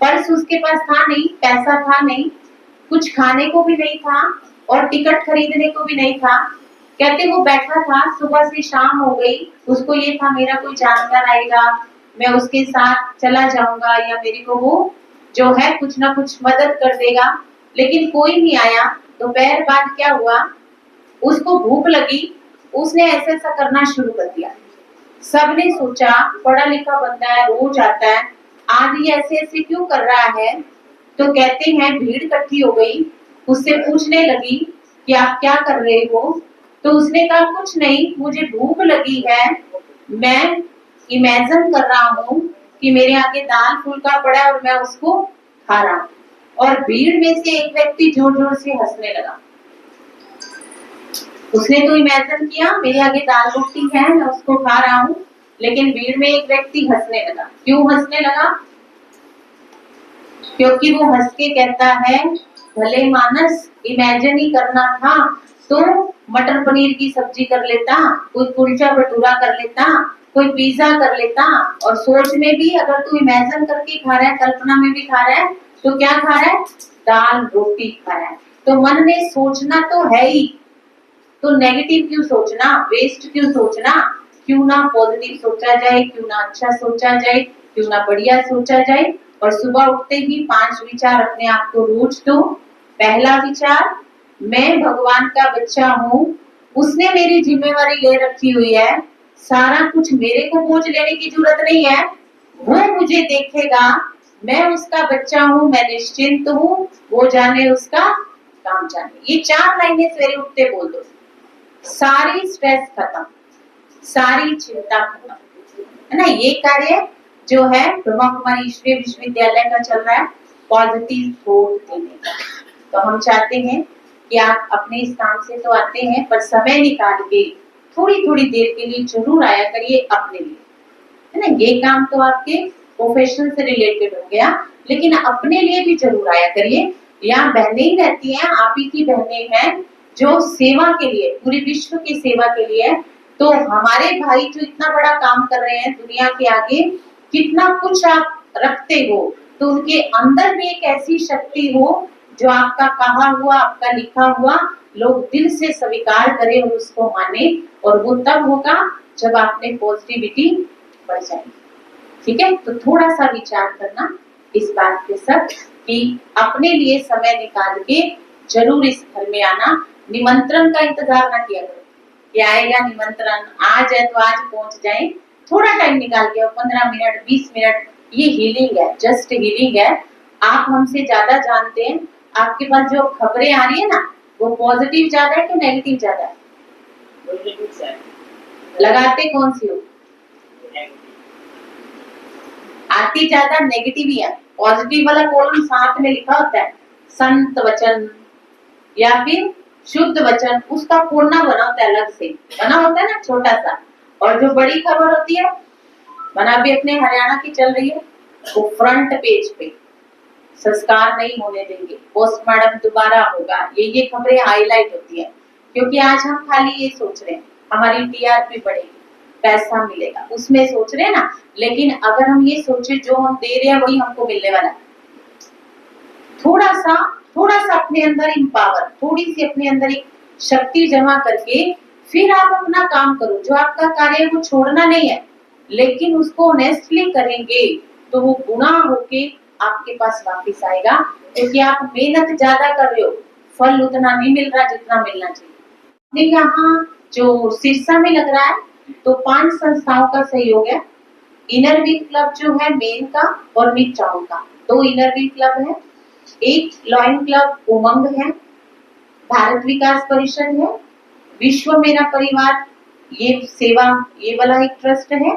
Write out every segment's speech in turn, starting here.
Purse उसके पास था नहीं, पैसा था नहीं, कुछ खाने को भी नहीं था और टिकट खरीदने को भी नहीं था। कहते वो बैठा था, सुबह से शाम हो गई, उसको ये था मेरा कोई जानकार आएगा, मैं उसके साथ चला जाऊंगा या मेरे को वो जो है कुछ ना कुछ मदद कर देगा, लेकिन कोई नहीं आया। दोपहर बाद क्या हुआ, उसको भूख लगी, उसने ऐसा ऐसा करना शुरू कर दिया। सबने सोचा पढ़ा लिखा बंदा है, रोज आता है, आज ये ऐसे ऐसे क्यों कर रहा है। तो कहते हैं भीड़ इकट्ठी हो गई, उससे पूछने लगी कि आप क्या कर रहे हो। तो उसने कहा कुछ नहीं, मुझे भूख लगी है, मैं इमेजिन कर रहा हूँ कि मेरे आगे दाल फुल्का पड़ा है और मैं उसको खा रहा हूँ। और भीड़ में से एक व्यक्ति जोर जोर से हंसने लगा। उसने तो इमेजिन किया मेरे आगे दाल रोटी है, मैं उसको खा रहा हूँ, लेकिन भीड़ में एक व्यक्ति हंसने लगा। क्यों हंसने लगा? क्योंकि वो हंस के कहता है भले मानस, इमेजिन ही करना था तो मटर पनीर की सब्जी कर लेता, कोई कुलचा भटूरा कर लेता, कोई पिज्जा कर लेता। और सोच में भी अगर तू इमेजिन करके खा रहा है, कल्पना में भी खा रहा है, तो क्या खा रहा है? दाल रोटी खा रहा है। तो मन ने सोचना तो है ही, तो नेगेटिव क्यों सोचना, वेस्ट क्यों सोचना? क्यों ना पॉजिटिव सोचा जाए, क्यों ना अच्छा सोचा जाए, क्यों ना बढ़िया सोचा जाए। और सुबह उठते ही 5 विचार अपने आप को रोज दो। पहला विचार, मैं भगवान का बच्चा हूँ, उसने मेरी जिम्मेवारी ले रखी हुई है, सारा कुछ मेरे को बोझ लेने की जरूरत नहीं है, वो मुझे देखेगा, मैं उसका बच्चा हूँ, मैं निश्चिंत हूँ, वो जाने उसका काम जाने। ये 4 लाइनें सवेरे उठते बोल दो, सारी स्ट्रेस खत्म, सारी चिंता खत्म, है ना। ये कार्य जो है ब्रह्मा कुमारी ईश्वरीय विश्वविद्यालय का चल रहा है, पॉजिटिव थॉट देने का। तो हम चाहते हैं कि आप अपने इस काम से तो आते हैं, पर समय निकाल के थोड़ी थोड़ी देर के लिए जरूर आया करिए अपने लिए, है ना। ये काम तो आपके प्रोफेशन से रिलेटेड हो गया, लेकिन अपने लिए भी जरूर आया करिए। यहाँ बहनें ही रहती हैं, आप ही की बहनें हैं जो सेवा के लिए, पूरे विश्व की सेवा के लिए। तो हमारे भाई जो इतना बड़ा काम कर रहे हैं दुनिया के आगे, कितना कुछ आप रखते हो, तो उनके अंदर भी एक ऐसी शक्ति हो जो आपका कहा हुआ, आपका लिखा हुआ लोग दिल से स्वीकार करें और उसको माने। और वो तब होगा जब आपने पॉजिटिविटी बढ़ जाएगी। ठीक है, तो थोड़ा सा विचार करना इस बात के सब कि अपने लिए समय निकाल के जरूर इस घर में आना। निमंत्रण का इंतजार ना किया करो कि आएगा निमंत्रण, आज है तो आज पहुंच जाए। थोड़ा टाइम निकाल के, 15 मिनट 20 मिनट, ये हीलिंग है, जस्ट हीलिंग है। आप हमसे ज्यादा जानते हैं, आपके पास जो खबरें आ रही है ना, वो पॉजिटिव ज्यादा है कि नेगेटिव ज्यादा है? लगाते कौन सी हो? आती ज्यादा नेगेटिव ही है। पॉजिटिव वाला कॉलम साथ में लिखा होता है संत वचन या फिर शुद्ध वचन, उसका कोना बना होता है, अलग से बना होता है ना छोटा सा। और जो बड़ी खबर होती है, बना भी अपने हरियाणा की चल रही है, वो फ्रंट पेज पे संस्कार नहीं होने देंगे, पोस्टमार्टम दोबारा होगा, ये खबरें हाईलाइट होती है। क्योंकि आज हम खाली ये सोच रहे हैं हमारी टीआरपी बढ़ेगी, पैसा मिलेगा, उसमें सोच रहे हैं ना। लेकिन अगर हम ये सोचे जो हम दे रहे हैं वही हमको मिलने वाला है, थोड़ा सा अपने अंदर एम्पावर, थोड़ी सी अपने अंदर एक शक्ति जमा करके फिर आप अपना काम करो। जो आपका कार्य है वो छोड़ना नहीं है, लेकिन उसको ऑनेस्टली करेंगे तो वो गुना होके आपके पास वापस आएगा। क्योंकि आप मेहनत ज्यादा कर रहे हो, फल उतना नहीं मिल रहा जितना मिलना चाहिए। यहाँ जो सिरसा में लग रहा है, तो 5 संस्थाओं का सहयोग है। इनर व्हील क्लब जो है मेन का और मिड टाउन का, 2 इनर व्हील क्लब है, एक लॉयन क्लब उमंग है, भारत विकास परिषद है, विश्व मेरा परिवार ये सेवा, ये वाला एक ट्रस्ट है,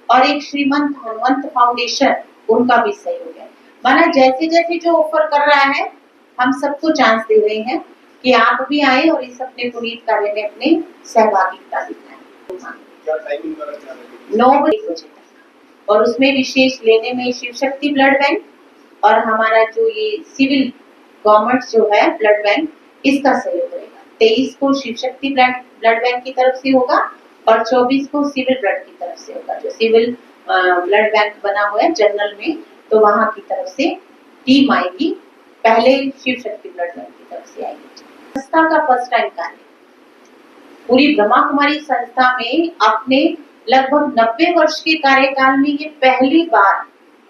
और एक श्रीमंत हनुमंत फाउंडेशन, उनका भी सहयोग है। माना जैसे जैसे जो ऑफर कर रहा है, हम सबको चांस दे रहे हैं कि आप भी आए और इस अपने पुनीत कार्य में अपने सहभागिता दिखाएं। 9 बजे तक, और उसमें विशेष लेने में शिव शक्ति ब्लड बैंक और हमारा जो ये सिविल गवर्नमेंट जो है ब्लड बैंक, इसका सहयोग रहेगा। 23 को शिव शक्ति ब्लड बैंक की तरफ से होगा और 24 को सिविल ब्लड की तरफ से होगा। जो सिविल ब्लड बैंक बना हुआ है जनरल में, तो वहां की तरफ से टीम आएगी, पहले शिव शक्ति ब्लड बैंक की तरफ से आएगी। संस्था का फर्स्ट टाइम कार्य, पूरी ब्रह्मा कुमारी संस्था में अपने लगभग 90 वर्ष के कार्यकाल में ये पहली बार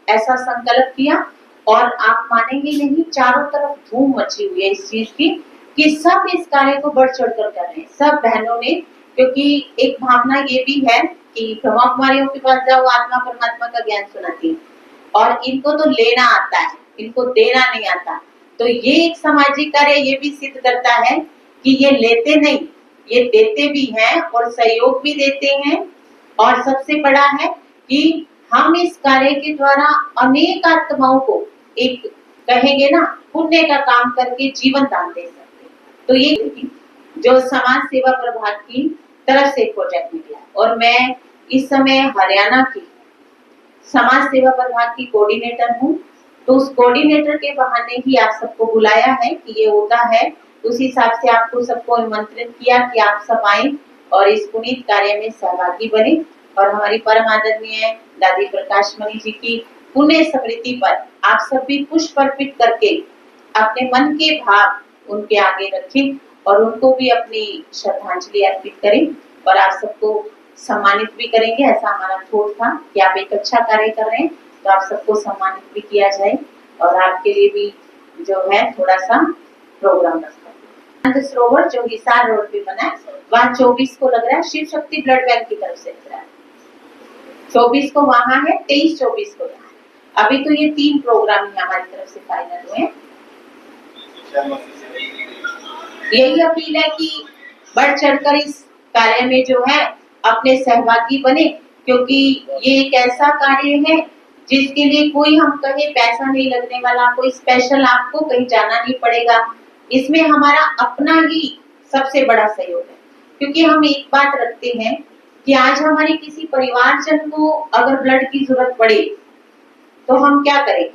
ऐसा संकल्प किया। और आप मानेंगे नहीं, चारों तरफ धूम मची हुई है इस चीज की कि सब इस कार्य को बढ़ चढ़कर कर रहे हैं, सब बहनों ने। क्योंकि एक भावना ये भी है कि ब्रह्मा कुमारियों के पास जाओ, आत्मा परमात्मा का ज्ञान सुनाती है, और इनको तो लेना आता है, इनको देना नहीं आता। तो ये एक सामाजिक कार्य ये भी सिद्ध करता है कि ये लेते नहीं, ये देते भी हैं और सहयोग भी देते हैं। और सबसे बड़ा है कि हम इस कार्य के द्वारा अनेक आत्माओं को, एक कहेंगे ना, पुण्य का काम करके जीवन दान दे सकते। तो ये जो समाज सेवा प्रभाग की तरफ से प्रोजेक्ट निकला, और मैं इस समय हरियाणा की समाज सेवा प्रभाग की कोऑर्डिनेटर हूँ। तो उस कोऑर्डिनेटर के बहाने ही आप सबको बुलाया है कि ये होता है, उस हिसाब से आपको सबको आमंत्रित किया कि आप सब आए और इस पुनीत कार्य में सहभागी बने। और हमारी परम आदरणीय दादी प्रकाश मणि जी की पुण्य स्मृति पर आप सब भी पुष्प अर्पित करके अपने मन के भाव उनके आगे रखें और उनको भी अपनी श्रद्धांजलि अर्पित करें। और आप सबको सम्मानित भी करेंगे, ऐसा हमारा थॉट था कि आप एक अच्छा कार्य कर रहे हैं तो आप सबको सम्मानित भी किया जाए। और आपके लिए भी जो है थोड़ा सा प्रोग्राम रखा है। सरोवर जो हिसार रोड पे बना है, वहाँ 24 को लग रहा है, शिव शक्ति ब्लड बैंक की तरफ से लग रहा है। 24 को वहाँ है, 23-24 को यहाँ है। अभी तो ये 3 प्रोग्राम ही हमारी तरफ से फाइनल हुए हैं। यही अपील है कि बढ़ चढ़कर इस कार्य में जो है अपने सहभागी बने, क्योंकि ये एक ऐसा कार्य है जिसके लिए कोई हम कहे पैसा नहीं लगने वाला, कोई स्पेशल आपको कहीं जाना नहीं पड़ेगा। इसमें हमारा अपना ही सबसे बड़ा सहयोग है। क्योंकि हम एक बात रखते हैं कि आज हमारे किसी परिवारजन को अगर ब्लड की जरूरत पड़े तो हम क्या करेंगे?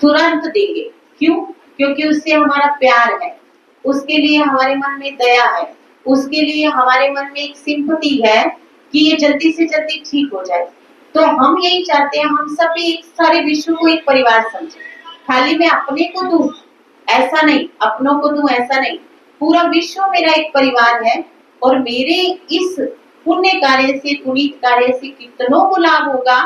तुरंत देंगे। क्यों? क्योंकि उससे हमारा प्यार है, उसके लिए हमारे मन में दया है, उसके लिए हमारे मन में एक सिंपैथी है कि ये जल्दी से जल्दी ठीक हो जाए। तो हम यही चाहते हैं, हम सब एक सारे विश्व को एक परिवार समझे। खाली मैं अपने को दूं ऐसा नहीं, अपनों को दूं ऐसा नहीं, पूरा विश्व मेरा एक परिवार है। और मेरे इस पुण्य कार्य से, पुनीत कार्य से कितनों को लाभ होगा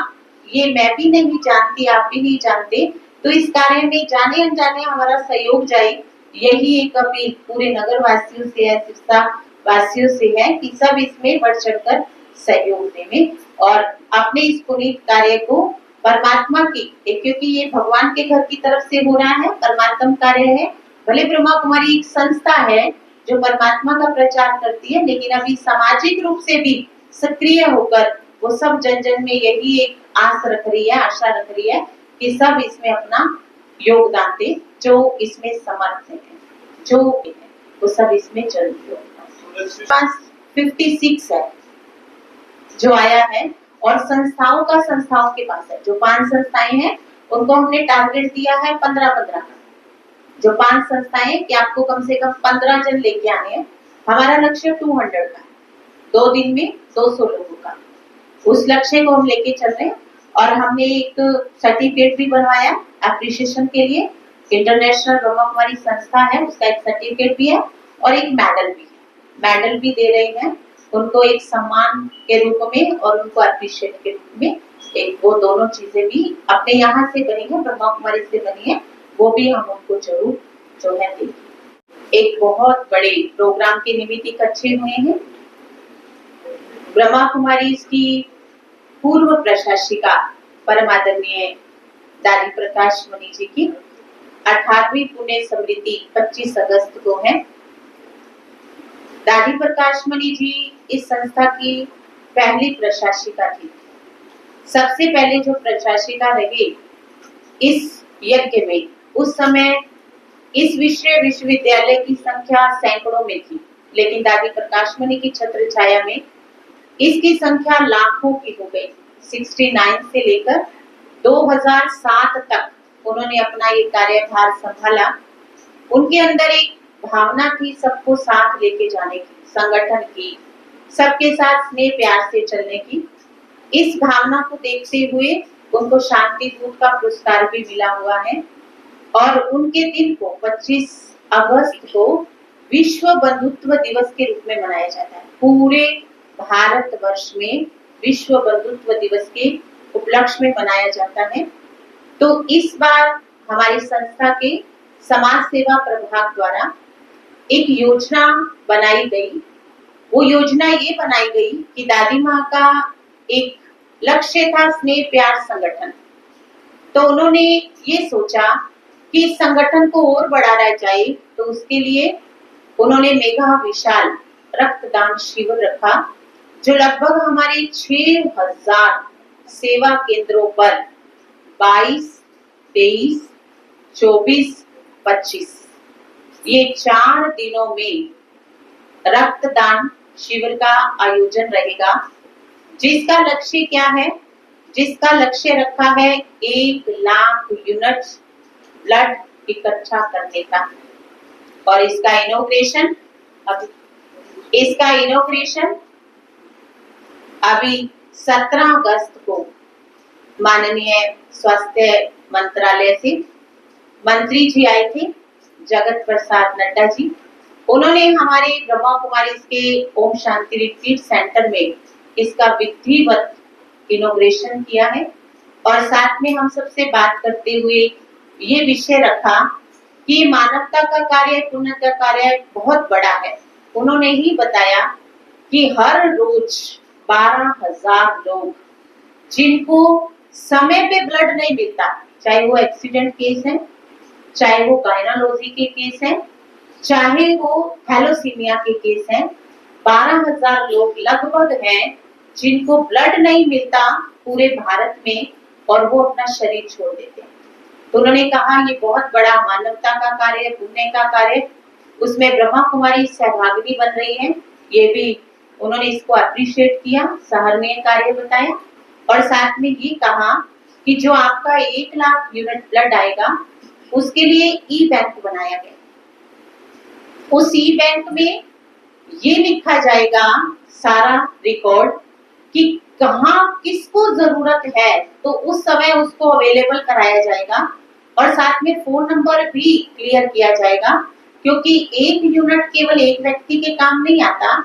ये मैं भी नहीं जानती, आप भी नहीं जानते। तो इस कार्य में जाने अनजाने हमारा सहयोग जाए, यही एक अपील पूरे नगर वासियों से है, सिरसा वासियों से है कि सब इसमें बढ़ चढ़कर सहयोग दें और अपने इस पुनीत कार्य को परमात्मा की, क्योंकि ये भगवान के घर की तरफ से हो रहा है, परमात्म कार्य है। भले ब्रह्मा कुमारी एक संस्था है जो परमात्मा का प्रचार करती है, लेकिन अभी सामाजिक रूप से भी सक्रिय होकर वो सब जन जन में यही एक आस रख रही है, आशा रख रही है कि सब इसमें अपना योगदान दे, जो इसमें समर्थ है, जो है वो सब इसमें जल्दी होगा। 56 है जो आया है, और संस्थाओं के पास है। जो 5 संस्थाएं हैं उनको हमने टारगेट दिया है 15-15 का। जो 5 संस्थाएं कि आपको कम से कम 15 जन लेके आने हैं। हमारा लक्ष्य 200 का है, 2 दिन में 200 लोगों का। उस लक्ष्य को हम लेके चल रहे हैं। और हमने एक सर्टिफिकेट भी बनवाया एप्रिसिएशन के लिए, इंटरनेशनल ब्रह्मा कुमारी संस्था है, उसका एक सर्टिफिकेट भी है और एक मेडल भी है। मेडल भी दे रहे हैं उनको एक सम्मान के रूप में और उनको अप्रिशिएट के रूप में। एक वो दोनों चीजें भी अपने यहाँ से बनी है, ब्रह्मा कुमारी से बनी है, वो भी हम उनको जरूर जो है देंगे। एक बहुत बड़े प्रोग्राम के निमित्त इकट्ठे हुए हैं। ब्रह्मा कुमारी की पूर्व प्रशासिका परम आदरणीय दादी प्रकाश मणि जी की 18वीं पुण्य स्मृति 25 अगस्त को है। दादी प्रकाश मणि जी इस संस्था की पहली प्रशासिका थी। सबसे पहले जो प्रशासिका रही इस यज्ञ में, उस समय इस विश्वविद्यालय की संख्या सैकड़ों में थी, लेकिन दादी प्रकाश मणि की छत्र छाया में इसकी संख्या लाखों की हो गई। 69 से लेकर 2007 तक उन्होंने अपना ये कार्यभार संभाला। उनके अंदर एक भावना थी सबको साथ लेके जाने की, संगठन की, सबके साथ स्नेह प्यार से चलने की। इस भावना को देखते हुए उनको शांति दूत का पुरस्कार भी मिला हुआ है। और उनके दिन को 25 अगस्त को विश्व बंधुत्व दिवस के रूप में मनाया जाता है। पूरे भारतवर्ष में विश्व बंधुत्व दिवस के उपलक्ष्य में मनाया जाता है। तो इस बार हमारी संस्था के समाज सेवा प्रभाग द्वारा एक योजना बनाई गई। वो योजना ये बनाई गई कि दादी माँ का एक लक्ष्य था स्नेह प्यार संगठन। तो उन्होंने ये सोचा कि इस संगठन को और बढ़ाया जाए, तो उसके लिए उन्होंने मेगा विशाल रक्तदान शिविर रखा, जो लगभग हमारे 6000 सेवा केंद्रों पर 22, 23, 24, 25 ये 4 दिनों में रक्तदान शिविर का आयोजन रहेगा। जिसका लक्ष्य क्या है? जिसका लक्ष्य रखा है 1 लाख यूनिट ब्लड इकट्ठा करने का। और इसका इनॉग्रेशन अभी 17 अगस्त को माननीय स्वास्थ्य मंत्रालय से मंत्री जी आए थे, जगत प्रसाद नड्डा जी। उन्होंने हमारे ब्रह्मा कुमारी के ओम शांति रिट्रीट सेंटर में इसका विधिवत इनॉग्रेशन किया है। और साथ में हम सबसे बात करते हुए ये विषय रखा कि मानवता का कार्य, पुण्य का कार्य बहुत बड़ा है। उन्होंने ही बताया कि हर रोज 12,000 लोग जिनको समय पे ब्लड नहीं मिलता, चाहे वो एक्सीडेंट केस है, चाहे वो गायनोलॉजी के केस है, चाहे वो थैलेसीमिया के केस हैं, 12,000 लोग लगभग हैं जिनको ब्लड नहीं मिलता पूरे भारत में और वो अपना शरीर छोड़ देते हैं। तो उन्होंने कहा ये बहुत बड़ा मानवता का कार्य, पुण्य का कार्य, उसमें ब्रह्मा कुमारी सहभागी बन रही है। ये भी उन्होंने इसको अप्रिशिएट किया, सराहनीय कार्य बताया। और साथ में ये कहा कि जो आपका 1 लाख यूनिट ब्लड आएगा उसके लिए ई बैंक बनाया गया। उस ई बैंक में ये लिखा जाएगा सारा रिकॉर्ड कि कहाँ किसको जरूरत है, तो उस समय उसको अवेलेबल कराया जाएगा। और साथ में फोन नंबर भी क्लियर किया जाएगा, क्योंकि 1 यूनिट केवल एक व्यक्ति के काम नहीं आता,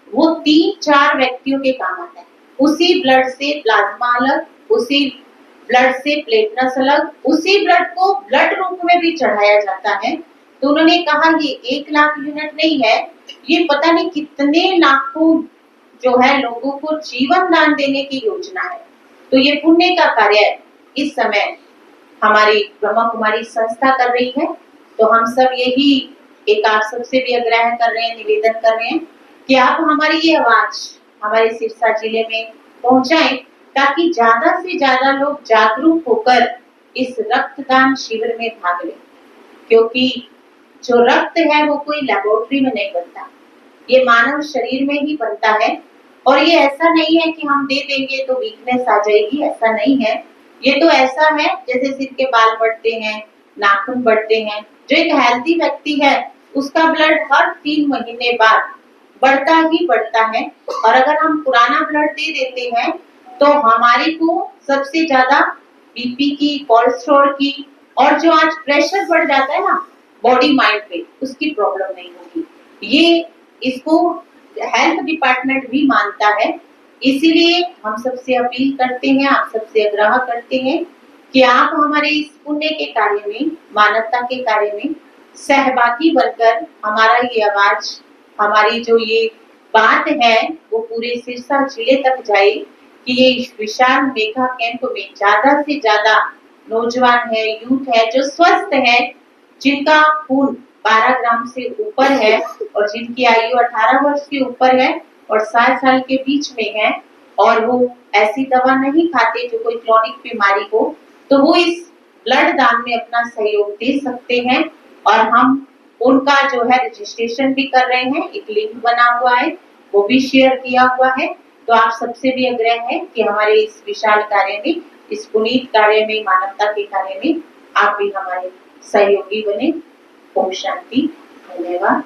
वो 3-4 व्यक्तियों के काम आता है। उसी ब्लड से प्लाज्मा अलग, उसी ब्लड से प्लेटलेट्स अलग, उसी ब्लड को ब्लड रूप में भी चढ़ाया जाता है। तो उन्होंने कहा ये 1 लाख यूनिट नहीं है, ये पता नहीं कितने लाखों जो है लोगों को जीवन दान देने की योजना है। तो ये पुण्य का कार्य इस समय हमारी ब्रह्मा कुमारी संस्था कर रही है। तो हम सब यही एक आप सबसे भी आग्रह कर रहे हैं, निवेदन कर रहे हैं कि आप हमारी ये आवाज हमारे सिरसा जिले में पहुंचाएं, ताकि ज्यादा से ज्यादा लोग जागरूक होकर इस रक्तदान शिविर में भाग लें। क्योंकि जो रक्त है वो कोई लेबोरेटरी में नहीं बनता, ये मानव शरीर में ही बनता है। और ये ऐसा नहीं है कि हम दे देंगे तो वीकनेस आ जाएगी, ऐसा नहीं है। ये तो ऐसा है जैसे सिर के बाल बढ़ते हैं, नाखून बढ़ते हैं। जो एक हेल्थी व्यक्ति है उसका ब्लड हर 3 महीने बाद बढ़ता ही बढ़ता है। और अगर हम पुराना ब्लड दे देते हैं तो हमारे को सबसे ज्यादा बीपी की, कोलेस्ट्रॉल की, और जो आज प्रेशर बढ़ जाता है ना बॉडी माइंड पे, उसकी प्रॉब्लम नहीं होगी। ये इसको हेल्थ डिपार्टमेंट भी मानता है। इसीलिए हम सबसे अपील करते हैं, आप सबसे आग्रह करते हैं कि आप हमारे इस पुण्य के कार्य में, मानवता के कार्य में सहभागी बनकर हमारा ये आवाज, हमारी जो ये बात है वो पूरे सिरसा जिले तक जाए कि ये विशाल मेगा कैंप में ज्यादा से ज्यादा नौजवान है, यूथ है, जो स्वस्थ है, जिनका खून 12 ग्राम से ऊपर है और जिनकी आयु 18 वर्ष के ऊपर है और 60 साल के बीच में है, और वो ऐसी दवा नहीं खाते जो कोई क्रॉनिक बीमारी हो, तो वो इस ब्लड दान में अपना सहयोग दे सकते हैं। और हम उनका जो है रजिस्ट्रेशन भी कर रहे हैं, एक लिंक बना हुआ है, वो भी शेयर किया हुआ है। तो आप सबसे भी आग्रह है कि हमारे इस विशाल कार्य में, इस पुनीत कार्य में, मानवता के कार्य में आप भी हमारे सहयोगी बने। ओम शांति। धन्यवाद।